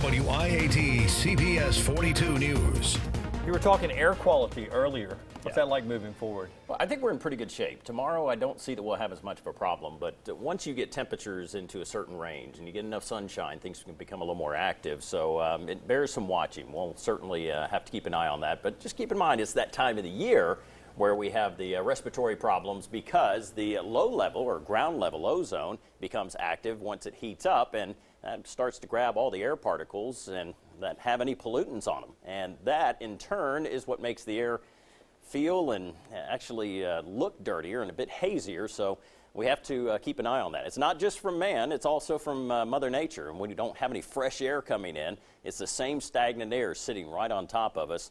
WIAT CBS 42 News. You were talking air quality earlier. What's that like moving forward? Well, I think we're in pretty good shape. Tomorrow, I don't see that we'll have as much of a problem, but once you get temperatures into a certain range and you get enough sunshine, things can become a little more active. So it bears some watching. We'll certainly have to keep an eye on that. But just keep in mind, it's that time of the year where we have the respiratory problems because the low level or ground level ozone becomes active once it heats up and starts to grab all the air particles and that have any pollutants on them. And that, in turn, is what makes the air feel and actually look dirtier and a bit hazier. So we have to keep an eye on that. It's not just from man, it's also from Mother Nature. And when you don't have any fresh air coming in, it's the same stagnant air sitting right on top of us.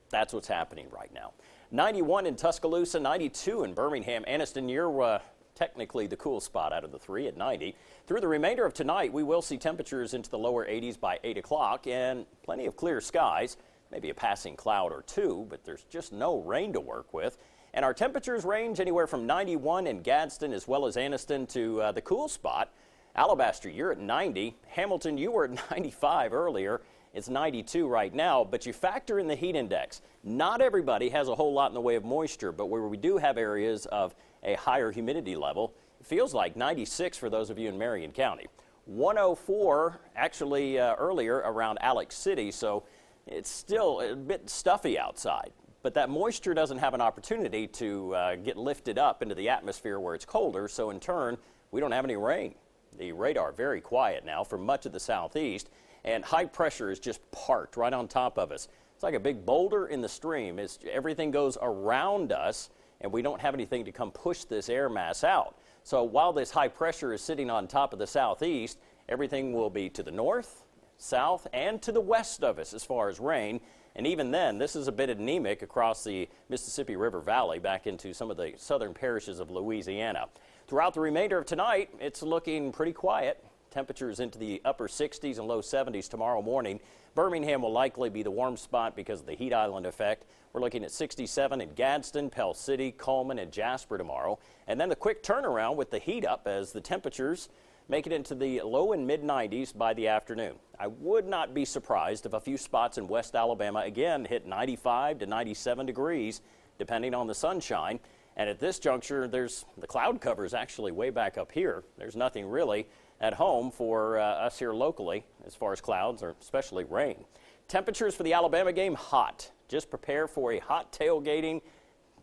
That's what's happening right now. 91 in Tuscaloosa, 92 in Birmingham. Anniston, you're technically the cool spot out of the three at 90. Through the remainder of tonight, we will see temperatures into the lower 80s by 8 o'clock and plenty of clear skies. Maybe a passing cloud or two, but there's just no rain to work with. And our temperatures range anywhere from 91 in Gadsden as well as Anniston to the cool spot. Alabaster, you're at 90. Hamilton, you were at 95 earlier. It's 92 right now, but you factor in the heat index. Not everybody has a whole lot in the way of moisture, but where we do have areas of a higher humidity level, it feels like 96 for those of you in Marion County. 104 actually earlier around Alex City, so it's still a bit stuffy outside. But that moisture doesn't have an opportunity to get lifted up into the atmosphere where it's colder, so in turn, we don't have any rain. The radar very quiet now for much of the southeast, and high pressure is just parked right on top of us. It's like a big boulder in the stream. Everything goes around us, and we don't have anything to come push this air mass out. So while this high pressure is sitting on top of the southeast, everything will be to the north, south, and to the west of us as far as rain. And even then, this is a bit anemic across the Mississippi River Valley back into some of the southern parishes of Louisiana. Throughout the remainder of tonight, it's looking pretty quiet. Temperatures into the upper 60s and low 70s tomorrow morning. Birmingham will likely be the warm spot because of the heat island effect. We're looking at 67 in Gadsden, Pell City, Coleman, and Jasper tomorrow. And then the quick turnaround with the heat up as the temperatures make it into the low and mid 90s by the afternoon. I would not be surprised if a few spots in West Alabama again hit 95 to 97 degrees, depending on the sunshine. And at this juncture, the cloud cover is actually way back up here. There's nothing really at home for us here locally as far as clouds or especially rain. Temperatures for the Alabama game, hot. Just prepare for a hot tailgating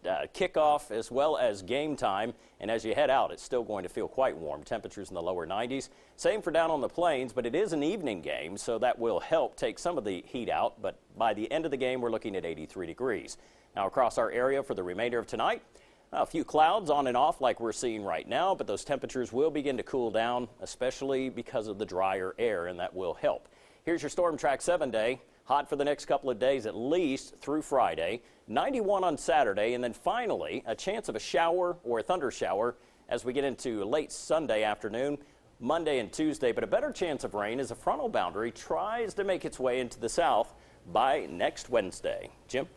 kickoff as well as game time. And as you head out, it's still going to feel quite warm. Temperatures in the lower 90s. Same for down on the plains, but it is an evening game, so that will help take some of the heat out. But by the end of the game, we're looking at 83 degrees. Now across our area for the remainder of tonight, a few clouds on and off like we're seeing right now, but those temperatures will begin to cool down, especially because of the drier air, and that will help. Here's your Storm Track 7-day. Hot for the next couple of days, at least through Friday. 91 on Saturday, and then finally a chance of a shower or a thunder shower as we get into late Sunday afternoon, Monday and Tuesday. But a better chance of rain as a frontal boundary tries to make its way into the south by next Wednesday. Jim?